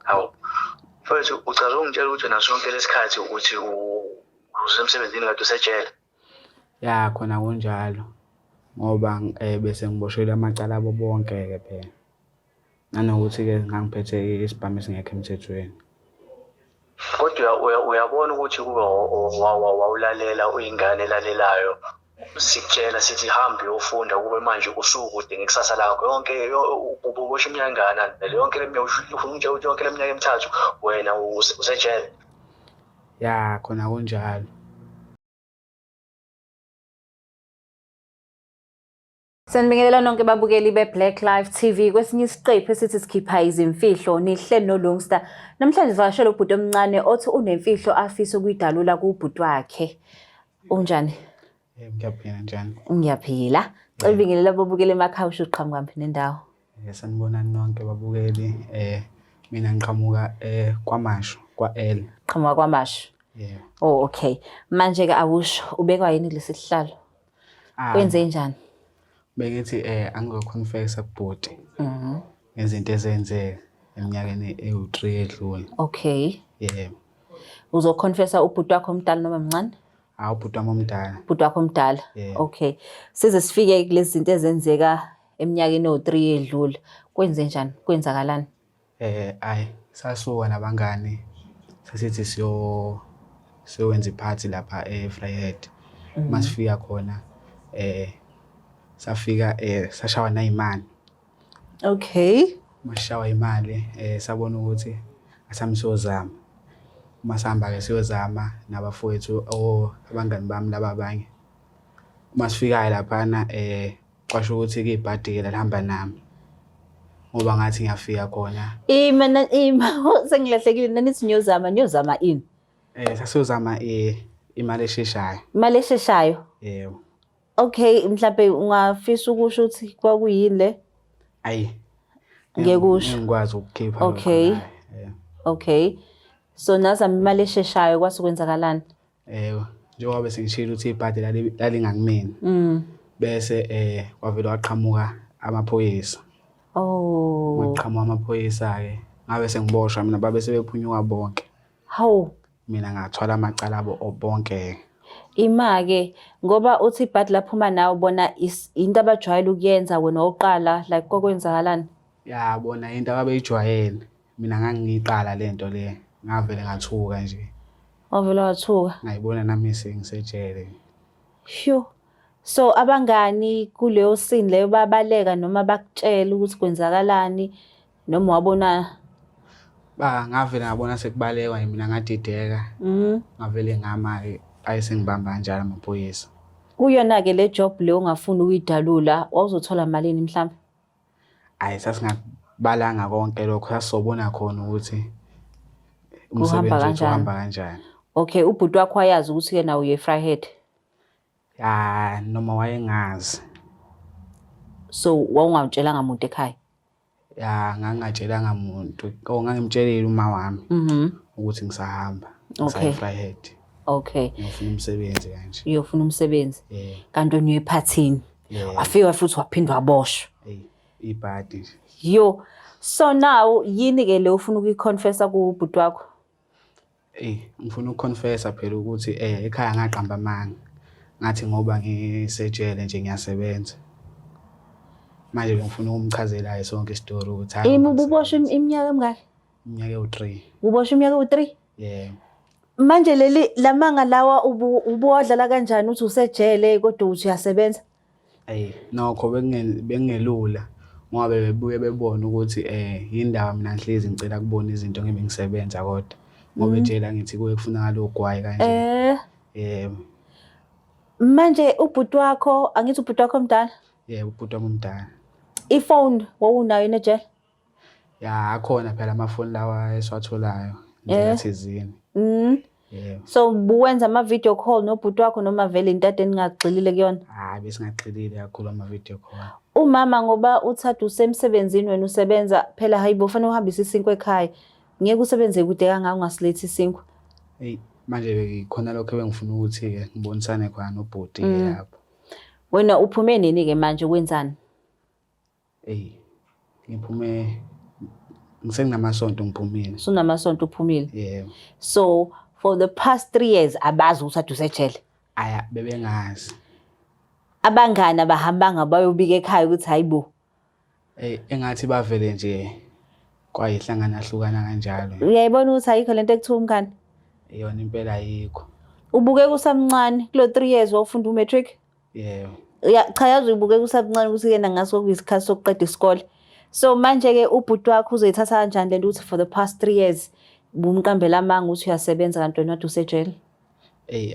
Hawu. Mfowethu ucaza ungitshela ukuthi naso sonke lesikhathi ukuthi usemsebenzini kade usejele. Ya khona kunjalo. Ngoba bese ngiboshelwe amacala abo bonke-ke phela. Nanokuthi-ke ngangiphethe isibhamu esingekho emthethweni. Kodwa uyabona ukuthi kube wawulalela uyingane elalelayo sikutshela sithi hambe uyofunda kube manje usukude ngekusasa lakho yonke ubosha iminyaka engana yonke yonke leminyaka emithathu wena usejele. Ya khona kunjalo. Sanibingelela nonke babukeli beBlack Live TV kwesinye isiqephu esithi sikhipha izimfihlo nihleli noLungster. Namhlanje sivakashela ubhuti omncane othi unemfihlo afisa ukuyidalula kubhuti wakhe. Unjani? Ngiyaphila njani? Ngiyaphila. Celibingelela babukeli emakhaya usho uqhamuka ngaphi nendawo? Sanibonani nonke babukeli. Mina ngiqhamuka kwaMashu kwa-L. Qhamuka kwaMashu. Yeah. Oh okay. Manje ke awusho ubekwa yini kulesi sihlalo? Kwenze njani? Bengithi angizoconfessa kubhuti. Ngezinto ezenzeka eminyakeni ewu3 edlule. Okay. Yeah. Uzoconfessa ubhuti wakho omdala noma mncane? Ubhuti wami omdala. Ubhuti wakho omdala. Yeah. Okay. Size sifike kulezi zinto ezenzeka eminyakeni ewu3 edlule. Kwenze njani? Kwenzakalani? Sasuka nabangani sasithi siyowenza iphathi lapha eFryhead. Masifika khona safika sashawa nayimali. Okay. Mashawa imali sabona ukuthi asamsozama. Masihamba ke siyozama nabafowethu abangani bami laba abanye. Masifika laphana kwasho ukuthi ke ibhadi lihamba nami. Ngoba ngathi ngiyafika khona. Sengilahlekile nanithi niyozama ini? Sasiyozama imali esheshayo. Imali esheshayo? Yebo. Okay, mhlawumbe ungafisa ukusho ukuthi kwakuyini le? Ayi. Ngeke usho. Ngikwazi ukukhipha. Okay. Okay. So nazama imali esheshayo kwase kwenzakalani? Njengoba bese ngishilo ukuthi ibhadi lalingakimina. Bese kwavela waqhamuka amaphoyisa. Oh. Waqhamuka amaphoyisa ke. Ngabe sengiboshwa mina babe sebephunyuka bonke. Hawu. Mina ngathwala amacala abo bonke. Ima-ke ngoba uthi ibhadi laphuma nawe bona into abajwayele ukuyenza wena oqala like kokwenzakalani? Ya bona into ababeyijwayele. Mina ngangiyiqala lento le. Ngavele ngathuka nje. Wavela wathuka? Ngayibona nami sengisejele. Sho. So abangani kuleyo scene leyo babaleka noma bakutshela ukuthi kwenzakalani noma wabona? Ngavele ngabona sekubalekwa mina ngadideka. Ngavele ngama ayesengibamba kanjalo amaphoyisa. Kuyona ke le job leyo ongafuni ukuyidalula wawuzothola malini mhlawumbe? Sasingabalanga konke lokho sasobona khona ukuthi umsebenzi wethu uhamba kanjani. Okay, ubhuti wakho wayazi ukuthi ke nawe uyeFryhead? Ya noma wayengazi. So wawungawutshelanga umuntu ekhaya? Ya ngangatshelanga umuntu. Ngangimtshelile uma wami ukuthi ngisahamba. Okay. eFryhead. Okay. Ngiyofuna umsebenzi kanje. Uyofuna umsebenzi? Yeah. Kanti wena uyephathini? Wafika futhi waphindwa waboshwa. Ibhadi. Yo. So now yini ke le ufuna ukuyiconfessa kubhuti wakho? Ngifuna ukuconfessa phela ukuthi ekhaya ngaqamba amanga. Ngathi ngoba ngisejele nje ngiyasebenza. Manje ngifuna ukumchazela sonke istory ukuthi hayi. Ububoshwe iminyaka emingaki? Iminyaka ewu3. Uboshwe iminyaka ewu3? Yeah. Manje lamanga lawa ubuwadlala kanjani uthi usejele kodwa uthi uyasebenza? Nokho bengelula ngoba bebuye bebona ukuthi indaba mina ngihlezi ngicela kubona izinto ngibe ngisebenza kodwa ngoba ejele ngithi kuye kufunakala ogwayi kanje. Yebo. Manje ubhuti wakho angithi ubhuti wakho omdala? Yebo, ubhuti wami omdala. Iphone wawunayo ejele? Ya akhona phela amafoni lawa esiwatholayo njengathizini. Yeah. So buwenza ama video call nobhuti wakho noma vele into ade ningagxilile kuyona? Bese ngagxilile kakhulu ama video call. Umama ngoba uthatha usemsebenzini wena usebenza phela hayibo ufanele uhambise isinkwa ekhaya. Ngeke usebenze kude kangaka ungasilethi isinkwa. Manje khona lokho ebengifuna ukuthi ke ngibonisane khona nobhuti lapho. Wena uphume nini ke manje wenzani? Ngiphume Ngisenginamasonto ngiphumile. Sunamasonto uphumile. Yebo. So for the past 3 years abazi ukuthi usejele. Aya bebengazi. Abangani abahambanga bayobika ekhaya ukuthi hayibo. Engathi bavele nje kwayihlangana hlukana kanjalo. Uyayibona ukuthi ayikho lento ekuthiwa umngani? Iyona impela ayikho. Ubuke kusamncane kulo 3 years wafunda umatric? Yebo. Cha yazi ubuke kusamncane ukuthi kena ngaso kuyisikhathi sokuqeda isikole. So manje ke ubhuti wakho uzoyithatha kanjani lento ukuthi for the past 3 years bumqambela amanga ukuthi uyasebenza kanti wena usejele?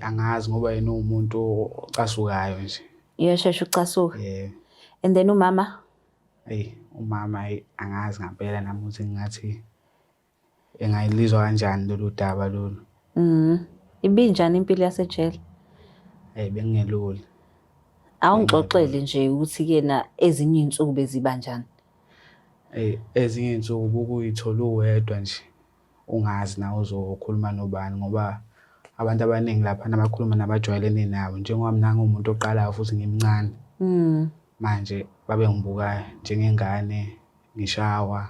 Angazi ngoba yena umuntu ocasukayo nje. Uyashesha ucasuka. Yebo. And then umama? Umama angazi ngempela nami ukuthi ngathi engayilizwa kanjani lolu daba lolu. Ibinjani impilo yasejele? Bengeluli. Awungixoxele nje ukuthi kena ezinye insuku beziba njani? Ezinye insuku bukuyithola uwedwa nje ungazi nawe uzokhuluma nobani ngoba abantu abaningi lapha nabakhuluma nabajwayelene nabo njengoba mina ngumuntu oqalayo futhi ngimncane. Manje babe ngibuka njengengane ngishawa.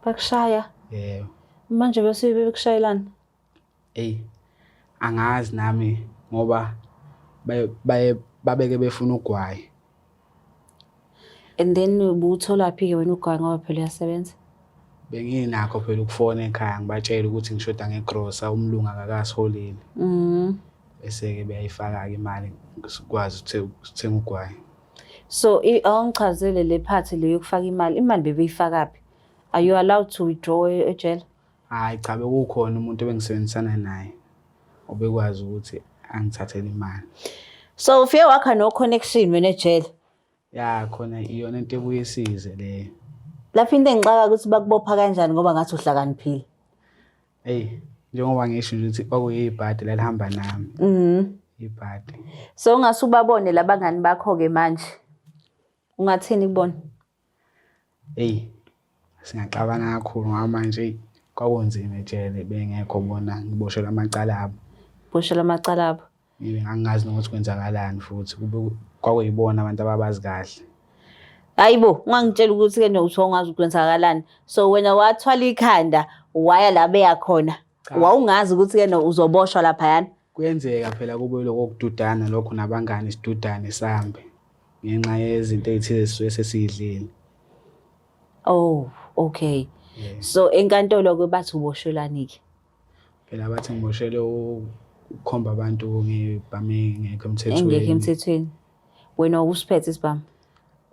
Bakushaya? Yebo. Manje bese bekushayelana? Angazi nami ngoba babeke befuna ugwayi. And then ubuthola phi ke wena ugwayi ngoba phela uyasebenza? Benginakho phela ukufona ekhaya ngibatshela ukuthi ngishoda ngegrosa umlungu akakasiholeli. Bese ke beyayifaka ke imali sikwazi ukuthenga ugwayi. So awungichazele le part le yokufaka imali bebeyifaka phi? Are you allowed to withdraw ejele? Hayi cha bekukhona umuntu ebengisebenzisana naye obekwazi ukuthi angithathele imali. So ufike wakha no connection wena ejele? Ya khona iyona into ebuyisize le. Lapho into engixaka ukuthi bakubopha kanjani ngoba ngathi uhlakaniphile. Njengoba ngisho ukuthi kwakuyibhadi lalihamba nami. Ibhadi. So ungasubabone labangani bakho ke manje. Ungathini kubona? Singaxabana kakhulu ngoba manje kwakunzima ejele bengekho bona ngiboshelwa amacala abo. Boshelwa amacala abo. Ngingazi nokuthi kwenzakalani futhi kwakuyibona abantu ababazi kahle. Hayibo ungangitshela ukuthi ke nokuthiwa ungazi ukwenzakalani. So wena wathwala ikhanda waya la beya khona. Wawungazi ukuthi ke uzoboshwa lapha yana. Kuyenzeka phela kube lokho kududana lokho nabangani isidudane sambe ngenxa yezinto ezithile sisuke sesiyidlile. Oh, okay. So enkantolo ke bathi uboshelani ke? Phela bathi ngiboshele ukukhomba abantu ngibhame ngekho emthethweni. Engekho emthethweni. Wena usiphethe isibhamu?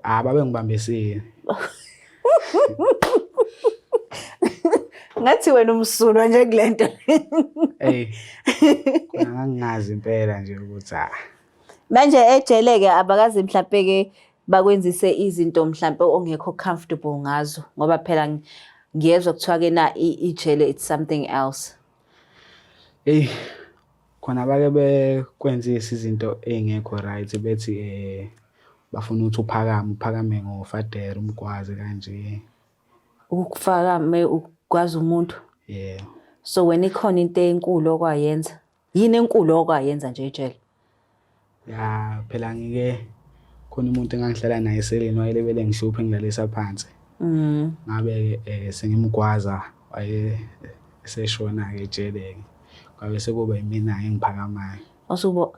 Babe ngibambesile. Ngathi wena umsulwa nje kulento. Kona ngingazi impela nje ukuthi Manje ejele ke abakazi mhlawumbe ke bakwenzise izinto mhlawumbe ongekho comfortable ngazo ngoba phela ngiyezwa kuthiwa ke na ijele it's something else. Khona bake bekwenzisa izinto ezingekho right bethi bafuna ukuthi uphakame ngofadera umgwazi kanje. Ukufakame ukwazi umuntu? Yeah. So wena ikhona into enkulu okwayenza? Yini enkulu okwayenza nje ejele? Ya phela ngike khona umuntu engangihlala naye eseleni wayelebele ngihluphe ngilalisa phansi. Ngabe sengimgwaza waye seshona ke ejele ke. Kwabe sekuba yimina engiphakamayo.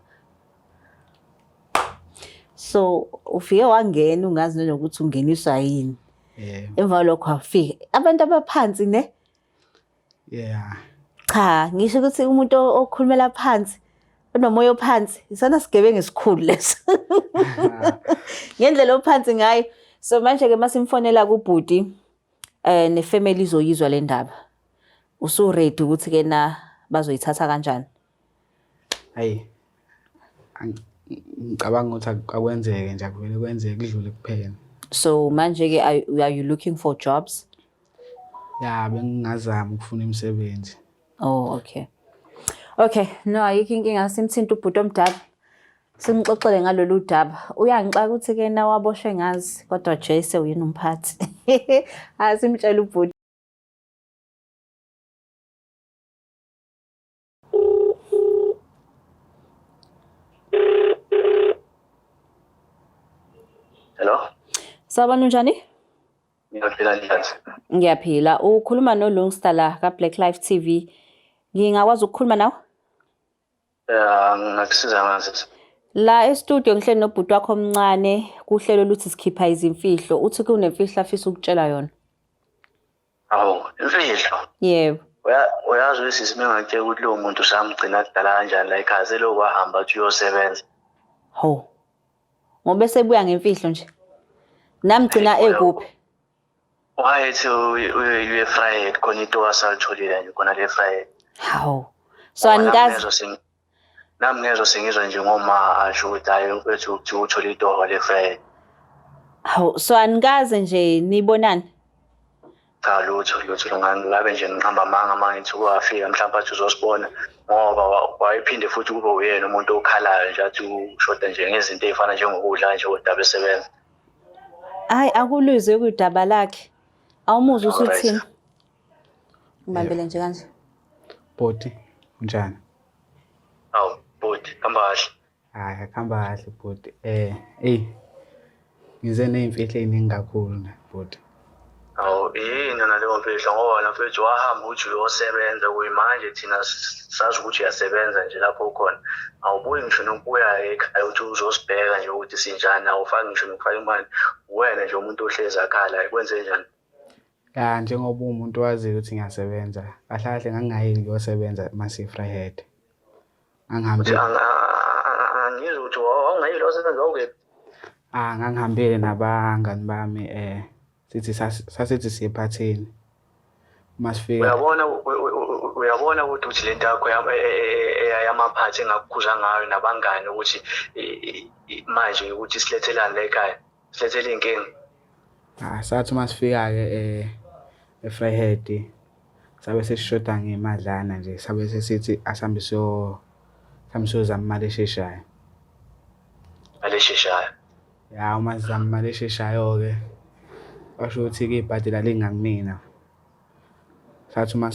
So ufike wangena ungazi nokuthi ungeniswa yini? Emva lokho afike abantu abaphansi ne? Yeah. Cha ngisho ukuthi umuntu okhulumela phansi onomoya ophansi isona sigebengu esikhulu leso. Ngendlela ophansi ngayo. So manje ke masimfonela kubhuti nefamily izoyizwa le ndaba. Usu ready ukuthi ke na bazoyithatha kanjani? Ngicabanga ukuthi akwenzeke nje akuvele kwenzeke kudlule kuphela. So manje ke are you looking for jobs? Ya bengingazama ukufuna imisebenzi. Oh okay. Okay, no ayikho inkinga simthinta ubhuti omdala. Singixoxele ngalolu daba. Uyangixaka ukuthi ke na waboshwe ngazi kodwa Jase uyena umphathi. Asimtshela ubhuti. Hello? Sawubona unjani? Ngiyaphila njani? Ngiyaphila. Ukhuluma noLungster la ka-Black Life TV. Ngingakwazi ukukhuluma nawe? Ngakusiza ngazi. La e-studio ngihleli nobhuti wakho omncane kuhlelo oluthi sikhipha izimfihlo. Uthi kunemfihlo afisa ukutshela yona. Awu, imfihlo. Yebo. Uyazi wesisi mengakutshela ukuthi lowo muntu samgcina kudala kanjani la ekhaya selokhu ahamba athi uyosebenza. Ho. Ngoba sebuya ngemfihlo nje. Namgcina ekuphi? Wayethi uye Friday khona into wasalitholile nje khona le Friday. Hawu. So anikazi nami ngezwe sengizwa nje ngoma asho ukuthi hayi mfethu uthi uthola itoho le Friday. Hawu, so anikaze nje nibonani? Cha lutho ngabe nje ngiqamba amanga manje wafika mhlawumbe athi uzosibona ngoba wayephinde futhi kube uyena umuntu okhalayo nje athi ushoda nje ngezinto ezifana njengokudla nje kodaba esebenza. Hayi akuluzwe kudaba lakhe. Awumuzwa usuthini? Ngibambele nje kanje. Bhuti, unjani? Awu, bhuti, hamba kahle. Hayi, akuhamba kahle bhuti. Ngize nezimfihlo eziningi kakhulu na bhuti. Awu, yini naleyo mfihlo ngoba la mfethu wahamba uthi uyosebenza kuyimanje thina sazi ukuthi uyasebenza nje lapho ukhona. Awubuyi ngisho nokubuya ekhaya ukuthi uzosibheka nje ukuthi sinjani, awufaki ngisho nokufaka imali. Wena nje umuntu ohlezi akhala ikwenze njani? Ya njengoba umuntu wazi ukuthi ngiyasebenza. Kahle kahle ngangayi ukuyosebenza mase-Vryheid. Angihambile. Ngizwe ukuthi awungayi lo sebenza ukephi? Ngangihambile nabangani bami sithi sasithi siyephathini. Masifika. Uyabona ukuthi lento yakho yamaphathi engakukhuza ngayo nabangani ukuthi manje ukuthi silethelane la ekhaya. Silethele inkinga. Sathi masifika-ke eVryheid sabe sesishoda ngemadlana nje sabe sesithi asambe siyozama imali esheshayo. Imali esheshayo? Ya uma sizama imali esheshayo-ke basho ukuthi-ke ibhadi lingakumina. Sathi uma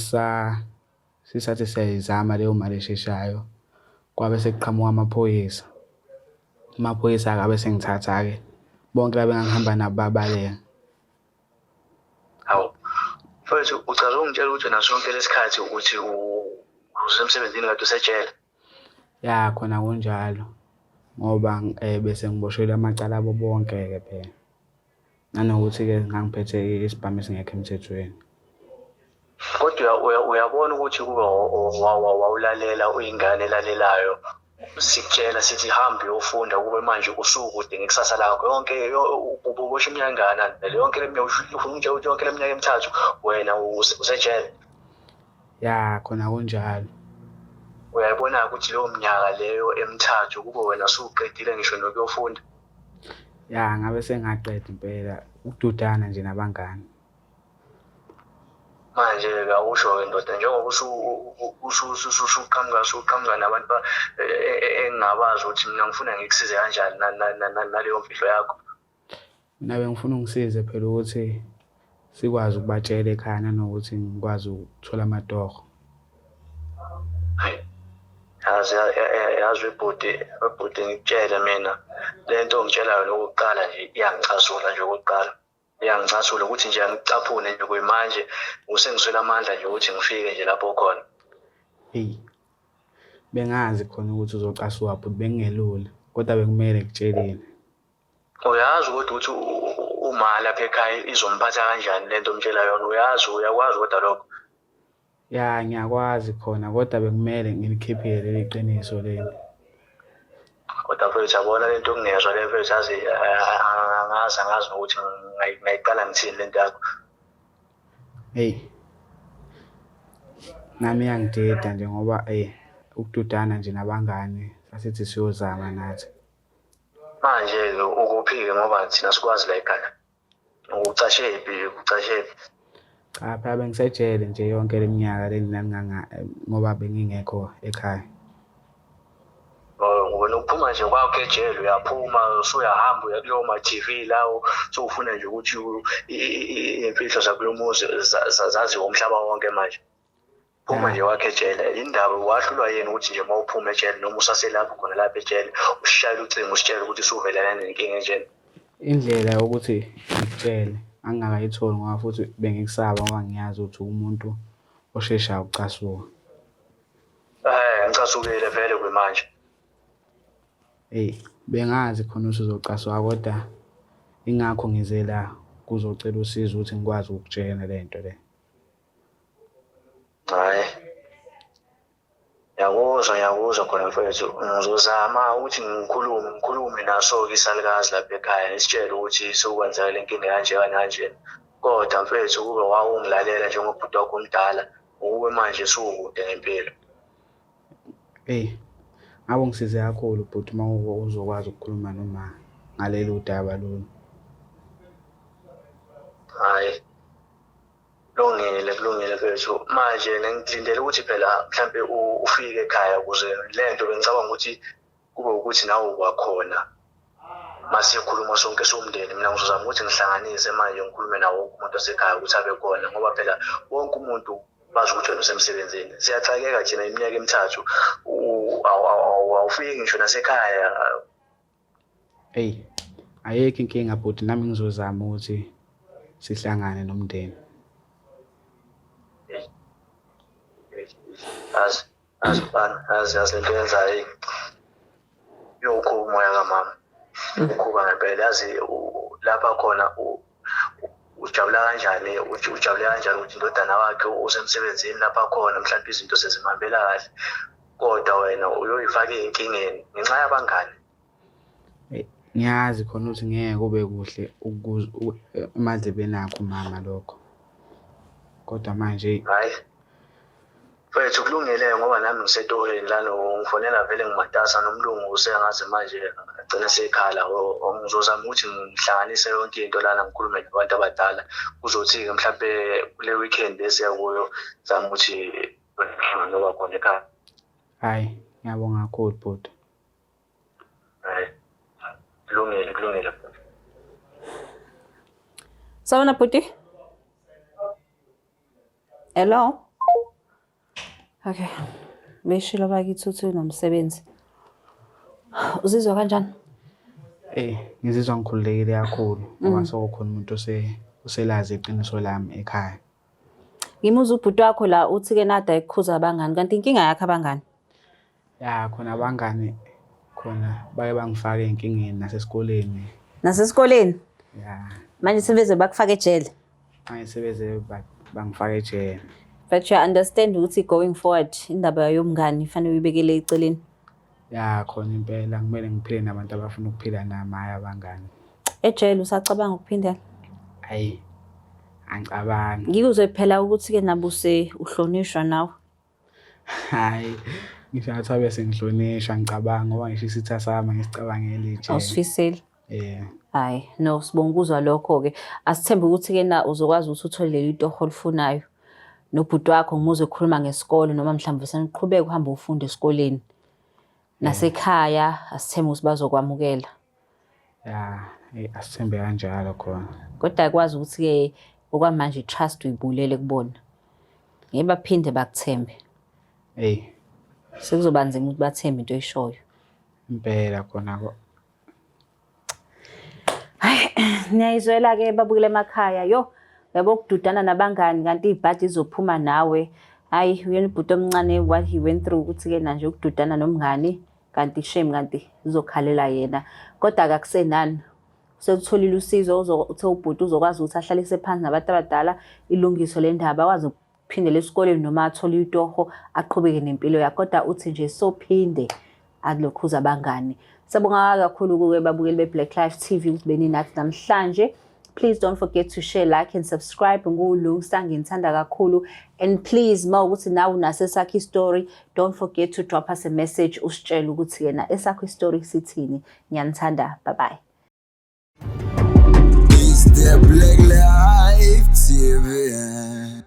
sisathi siyayizama leyo mali esheshayo kwabe sekuqhamuka amaphoyisa. Amaphoyisa-ke abe sengithatha-ke bonke laba engihamba nabo babaleka. Hawu, mfethu uchaza ungitshela ukuthi wena sonke lesikhathi ukuthi usemsebenzini kade usejele? Ya khona kunjalo ngoba bese ngiboshelwe amacala abo bonke-ke phela. Nanokuthi-ke ngangiphethe isibhamu esingekho emthethweni. Kodwa uyabona ukuthi kube wawulalela uyingane elalelayo sikutshela sithi hamba uyofunda kube manje usukude ngekusasa lakho yonke ubosha iminyaka engana yonke le minyaka ufuna ukuthi yonke le minyaka emithathu wena usejele? Ya khona kunjalo. Uyayibona ukuthi leyo minyaka leyo emithathu kube wena usuqedile ngisho nokuyofunda? Ya ngabe sengaqeda impela ukududana nje nabangani. Manje-ke awusho-ke ndoda njengoba usuqhamuka nabantu engingabazi ukuthi mina ngifuna ngikusize kanjani naleyo mfihlo yakho. Mina bengifuna ungisize phela ukuthi sikwazi ukubatshela ekhaya nanokuthi ngikwazi ukuthola amatoho. Hayi, yazi webhuti ngikutshele mina lento ongitshelayo lokuqala nje iyangicasula nje okokuqala. Iyangicasula ukuthi nje angicaphune nje kuyimanje usengiswela amandla nje ukuthi ngifike nje lapho khona. Bengazi khona ukuthi uzocasuka but bengingelula kodwa bekumele ngitshelile. Uyazi ukuthi uma lapha ekhaya izomphatha kanjani lento omtshela yona? Uyakwazi kodwa lokho? Ya ngiyakwazi khona kodwa bekumele ngilikhiphile leli qiniso leli. Kodwa mfethu yabona lento ongezwa le mfethu angazi nokuthi ngayiqala ngithini lento yakho. Nami iyangidida nje ngoba ukududana nje nabangani sasithi siyozama nathi. Manje-ke ukuphi-ke ngoba thina sikwazi la ekhaya? Ucashephi? Cha phela bengisejele nje yonke le minyaka leni ngoba bengingekho ekhaya. Ngoba ukuphuma nje kwakho ejele uyaphuma usuyahamba uya kuleyo ma-TV lawo sowufuna nje ukuthi iy'mfihlo zakulo muzi zaziwe umhlaba wonke manje. Phuma nje wakho ejele indaba wahlulwa yena ukuthi nje uma uphuma ejele noma usaselapho khona lapha ejele usishayele ucingo usitshele ukuthi usuvelana nenkinga enjena. Indlela yokuthi ngikutshele angingakayitholi ngoba futhi bengikusaba ngoba ngiyazi ukuthi umuntu osheshayo ukucasuka. Ngicasukile vele kwemanje. Bengazi khona ukuthi uzocasuka kodwa ingakho ngize la kuzocela usizo ukuthi ngikwazi ukukutshela lento le. Hayi. Ngiyakuzwa khona mfethu. Ngizozama ukuthi ngikhulume naso isalukazi lapha ekhaya nisitshele ukuthi sokwenzeka le nkinga kanje. Kodwa mfethu kube wawungilalela njengobhuti wakho omdala, ukube manje sukude ngempilo. Ngabe ngisize kakhulu bhuti uma uzokwazi ukukhuluma noma ngaleli daba lolu. Hayi. Kulungile mfethu. Manje ngilindele ukuthi phela mhlambe ufike ekhaya ukuze lento bengicabanga ukuthi kube ukuthi nawe kwakhona. Masikhuluma sonke somndeni mina ngizozama ukuthi ngihlanganise manje ngikhulume nawo wonke umuntu osekhaya ukuthi abe khona ngoba phela wonke umuntu bazi ukuthi wena usemsebenzini. Siyaxakeka thina iminyaka emithathu awufiki ngisho nasekhaya. Ayikho inkinga bhuti, nami ngizozama ukuthi sihlangane nomndeni. Azi lento yenzayo yokho umoya kamama. Ukhuba ngempela yazi lapha khona ujabula kanjani ukuthi indodana wakhe usemsebenzini lapha khona mhlawumbe izinto sezimhambela kahle kodwa wena uyoyifaka enkingeni ngenxa yabangani. Ngiyazi khona ukuthi ngeke kube kuhle emadlebeni akho mama lokho kodwa manje hayi mfethu kulungile ngoba nami ngisetoheni lana ngifonela vele ngimatasa nomlungu usengaze manje agcina sekhala. Ngizozama ukuthi ngihlanganise yonke into lana ngikhulume nabantu abadala kuzothi-ke mhlawumbe kule weekend esiyakuyo zama ukuthi noba khona ekhaya. Hayi ngiyabonga kakhulu bhuti. Hayi kulungile. Sawubona bhuti. Hello. Okay. Beshilo bakithi uthi unomsebenzi. Uzizwa kanjani? Ngizizwa ngikhululekile kakhulu ngoba sokukhona umuntu oselazi iqiniso lami ekhaya. Ngimuza ubhuti wakho la uthi-ke nada ekukhuza abangani kanti inkinga yakhe abangani? Khona abangani khona baye bangifake enkingeni nasesikoleni. Nasesikoleni? Manje sebeze bakufaka ejele? Manje sebeze bangifaka ejele. But you understand ukuthi going forward indaba yomngani ifanele uyibekele eceleni. Khona impela kumele ngiphile nabantu abafuna ukuphila nami hayi abangani. Ejele usacabanga ukuphindela? Angicabangi. Ngikuzwe phela ukuthi-ke nabo uhlonishwa nawe. Hayi ngisho ngathi abe sengihlonishwa ngicabanga ngoba ngisho isitha sami ngisicabangela ijele. Awusifiseli? Hayi no sibonga ukuzwa lokho-ke. Asithembe ukuthi-ke na uzokwazi ukuthi uthole leli toho olifunayo. Nobhuti wakho ngimuzwe ekhuluma ngesikole noma mhlawumbe seniqhubeka uhamba ufunda esikoleni. Nasekhaya asithembe ukuthi bazokwamukela. Asithembe kanjalo khona. Kodwa akwazi ukuthi-ke okwamanje trust uyibulele kubona. Ngeke baphinde bakuthembe. Sekuzoba nzima ukuthi bathembe into oyishoyo. Impela khona ko. Hayi niyayizwela-ke babukele emakhaya yo. Yabo ukududana nabangani kanti ibhadi izophuma nawe. Hayi uyena ubhuti omncane what he went through ukuthi-ke nanje ukududana nomngani kanti shame kanti uzokhalela yena. Kodwa akakusenani. Sekutholile usizo uthe ubhuti uzokwazi ukuthi ahlalise phansi nabantu abadala ilungiso le ndaba akwazi ukuphindela esikoleni noma athole itoho aqhubeke nempilo yakhe kodwa uthi nje sophinde alokhuza abangani. Sabonga kakhulu-ke babukeli beBlack Life TV ukuthi beninathi namhlanje. Please don't forget to share, like and subscribe. Ngulungisa ngithanda kakhulu. And please mawukuthi nawe unasesakho story, don't forget to drop us a message usitshela ukuthi yena esakho story sithini. Ngiyanithanda. Bye bye. It's the Black Life TV.